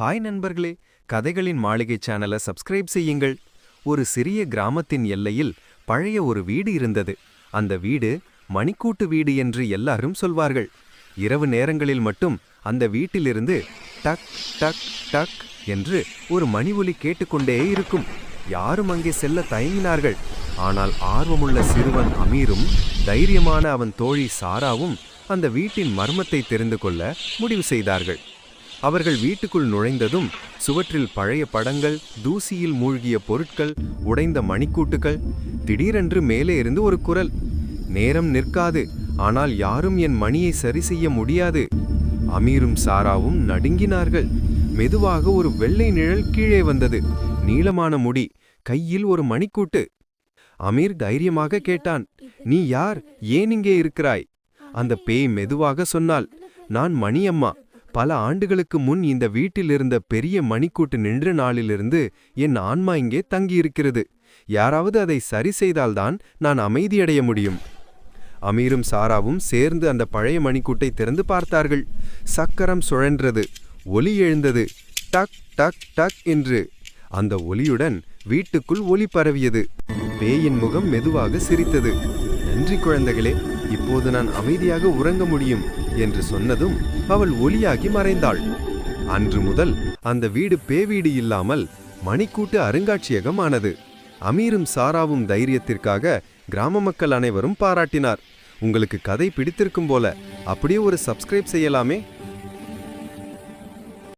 Hi நண்பர்களே, கதைகளின் மாளிகை சேனலை சப்ஸ்கிரைப் செய்யுங்கள். ஒரு சிறிய கிராமத்தின் எல்லையில் பழைய ஒரு வீடு இருந்தது. அந்த வீடு மணிக்கூட்டு வீடு என்று எல்லாரும் சொல்வார்கள். இரவு நேரங்களில் மட்டும் அந்த வீட்டிலிருந்து டக் டக் டக் என்று ஒரு மணி ஒலி கேட்டுக்கொண்டே இருக்கும். யாரும் அங்கே செல்ல தயங்கினார்கள். ஆனால் ஆர்வமுள்ள சிறுவன் அமீரும் தைரியமான அவன் தோழி சாராவும் அந்த வீட்டின் மர்மத்தை தெரிந்து கொள்ள முடிவு செய்தார்கள். அவர்கள் வீட்டுக்குள் நுழைந்ததும் சுவற்றில் பழைய படங்கள், தூசியில் மூழ்கிய பொருட்கள், உடைந்த மணிக்கூட்டுகள். திடீரென்று மேலே இருந்து ஒரு குரல், நேரம் நிற்காது, ஆனால் யாரும் என் மணியை சரி செய்ய முடியாது. அமீரும் சாராவும் நடுங்கினார்கள். மெதுவாக ஒரு வெள்ளை நிழல் கீழே வந்தது. நீளமான முடி, கையில் ஒரு மணிக்கூட்டு. அமீர் தைரியமாக கேட்டான், நீ யார்? ஏன் இங்கே இருக்கிறாய்? அந்த பேய் மெதுவாக சொன்னாள், நான் மணியம்மா. பல ஆண்டுகளுக்கு முன் இந்த வீட்டில் இருந்த பெரிய மணிக்கூட்டு நின்ற நாளிலிருந்து என் ஆன்மா இங்கே தங்கியிருக்கிறது. யாராவது அதை சரி செய்தால்தான் நான் அமைதியடைய முடியும். அமீரும் சாராவும் சேர்ந்து அந்த பழைய மணிக்கூட்டை திறந்து பார்த்தார்கள். சக்கரம் சுழன்றது. ஒலி எழுந்தது, டக் டக் டக் என்று. அந்த ஒலியுடன் வீட்டுக்குள் ஒலி பரவியது. பேயின் முகம் மெதுவாக சிரித்தது. நன்றி குழந்தைகளே, இப்போது நான் அமைதியாக உறங்க முடியும் என்று சொன்னதும் அவள் ஒலியாகி மறைந்தாள். அன்று முதல் அந்த வீடு பேவீடு இல்லாமல் மணிக்கூட்டு அருங்காட்சியகம் ஆனது. அமீரும் சாராவும் தைரியத்திற்காக கிராம மக்கள் அனைவரும் பாராட்டினார். உங்களுக்கு கதை பிடித்திருக்கும் போல அப்படியே ஒரு சப்ஸ்கிரைப் செய்யலாமே.